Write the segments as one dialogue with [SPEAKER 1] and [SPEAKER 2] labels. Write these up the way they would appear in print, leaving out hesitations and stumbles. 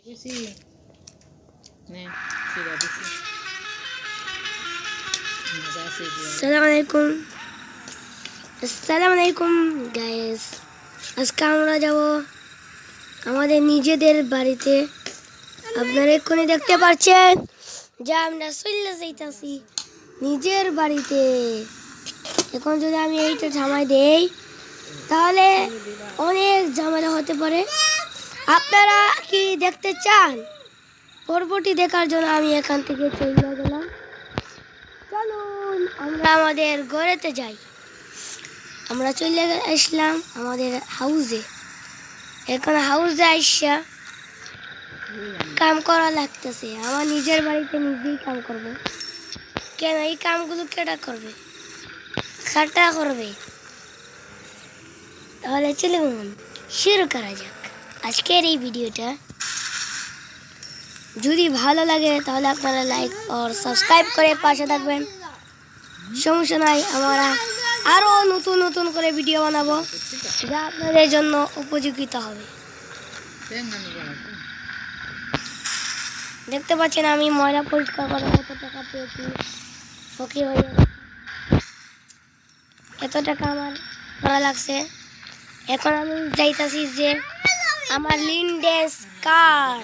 [SPEAKER 1] বেশি নে সিরা দিছি
[SPEAKER 2] আসসালামু আলাইকুম গাইস। আজকে আমরা যাব আমাদের নিজেদের বাড়িতে। আপনারা এক্ষুনি দেখতে পাচ্ছেন যে আমরা চলে যাইতাছি নিজের বাড়িতে। এখন যদি আমি এইটা থামাই দেই তাহলে অনেক ঝামেলা হতে পারে। আপনারা কি দেখতে চান? পর্বটি দেখার জন্য আমি এখান থেকে চলে গেলাম। চলুন আমরা আমাদের ঘরেতে যাই। আমরা চলে আসলাম আমাদের হাউসে। এখন হাউসে আইসা কাম করা লাগতেছে। আমার নিজের বাড়িতে নিজেই কাম করব। কেন এই কামগুলো কেটা করবে? খাটা করবে। তাহলে চলুন শুরু করা যাক আজকের এই ভিডিওটা। যদি ভালো লাগে তাহলে আপনারা লাইক আর সাবস্ক্রাইব করে পাশে থাকবেন। সমস্যা নাই, আমরা আরো নতুন নতুন করে ভিডিও বানাবো যা আপনাদের জন্য উপযোগিতা হবে। দেখতে পাচ্ছেন আমি ময়লা পরিষ্কার করে কত টাকা পেয়েছি। ফকির হয়ে এত টাকা আমার করা লাগছে। এখন আমি যাইতাছি যে আমার লিন্ডেস কার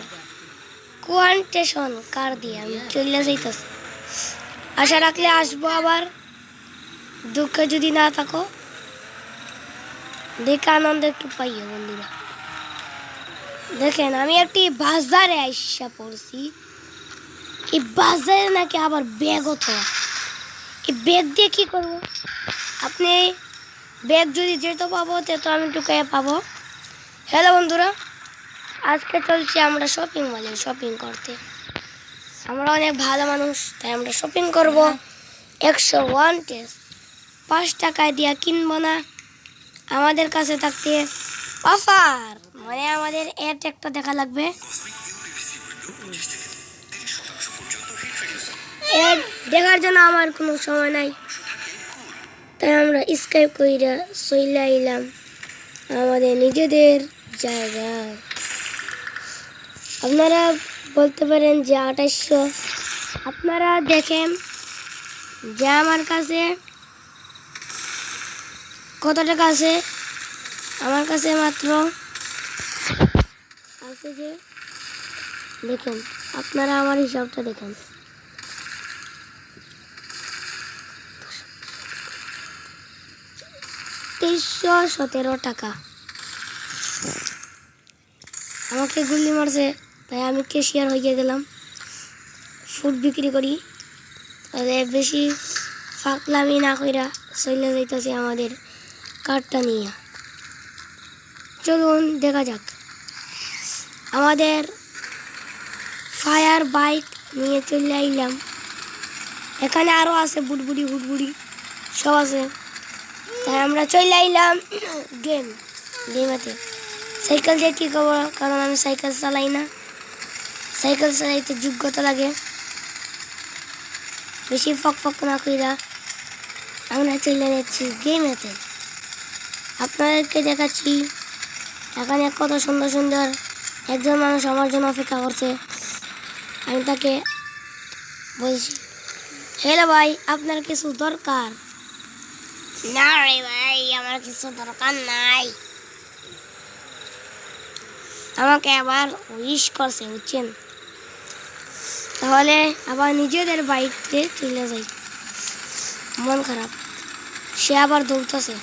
[SPEAKER 2] কোয়ান্টেশন কার দিয়ে আমি চলে যাইতাছি। আশা রাখলে আসবো আবার। দুঃখে যদি না থাকো দেখে আনন্দ একটু পাইও বন্ধুরা। দেখেন আমি একটি বাজারে আইসা পড়ছি। এই বাজারে নাকি আবার ব্যাগও থাকা। এই ব্যাগ দিয়ে কি করবো? আপনি ব্যাগ যদি যেতে পাবো তো আমি টুকাইয়ে পাবো। হ্যালো বন্ধুরা, আজকে চলছি আমরা শপিং মলে শপিং করতে। আমরা অনেক ভালো মানুষ, তাই আমরা শপিং করব। 101 5 টাকায় দিয়া কিনবো না। আমাদের কাছে থাকতে অফার মানে আমাদের এড একটা দেখা লাগবে। এড দেখার জন্য আমার কোনো সময় নাই, তাই আমরা স্কাইপ কইরা চলে আইলাম আমাদের নিজেদের জায়গায়। আপনারা বলতে পারেন যে 2800। আপনারা দেখেন যে আমার কাছে কত টাকা আছে। আমার কাছে মাত্র আছে যে দেখেন, আপনারা আমার হিসাবটা দেখেন। 2317 টাকা আমাকে গুলি মারছে, তাই আমি ক্যাশিয়ার হয়ে গেলাম। ফুড বিক্রি করি, তাহলে বেশি ফাঁকলামি না কইরা চলে যাইতেছি আমাদের কার্ডটা নিয়ে। চলুন দেখা যাক। আমাদের ফায়ার বাইক নিয়ে চলে আইলাম। এখানে আরও আছে বুটবুড়ি সব আছে, তাই আমরা চলে আইলাম গেমেতে। সাইকেল দিয়ে কী করবো, কারণ আমি সাইকেল চালাই না। সাইকেল চালাইতে যোগ্যতা লাগে। বেশি ফক না কইরা আমরা চলে যাচ্ছি গেমেতে। আপনাদেরকে দেখাচ্ছি এখানে কত সুন্দর সুন্দর একজন মানুষ আমার জন্য অপেক্ষা করছে। আমি তাকে বলছি, হ্যালো ভাই, আপনার কিছু দরকার? না রে ভাই, আমার কিছু দরকার নাই। আমাকে আবার উইশ করছে, বুঝছেন? তাহলে আবার নিজেদের বাইকে চলে যাই। মন খারাপ, সে আবার দৌড়তেছে।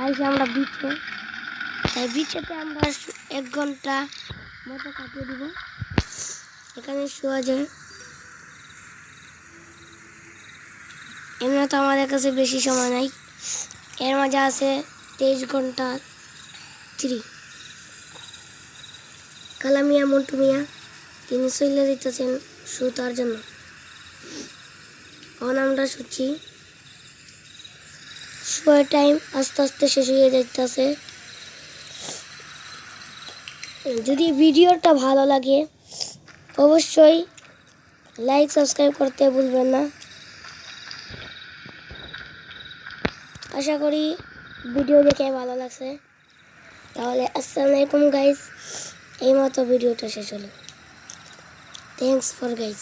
[SPEAKER 2] আইসে আমরা বিচে, তাই বিচেতে আমরা 1 ঘন্টা মতো কাটিয়ে দিব। এখানে শোয়া যায়। এমনি তো আমাদের কাছে বেশি সময় নাই। এর মাঝে আছে 23 ঘন্টা 3। কালা মিয়া মন্টু মিয়া তিনি চলে দিতেছেন শুতার জন্য। এখন আমরা শুচ্ছি। শোয়ার টাইম আস্তে আস্তে শেষ হয়ে যাইতেছে। যদি ভিডিওটা ভালো লাগে অবশ্যই লাইক সাবস্ক্রাইব করতে ভুলবেন না। আশা করি ভিডিও দেখে ভালো লাগছে। তাহলে আসসালামু আলাইকুম গাইস, এই মতো ভিডিওটা শেষ হলো। Thanks for guys.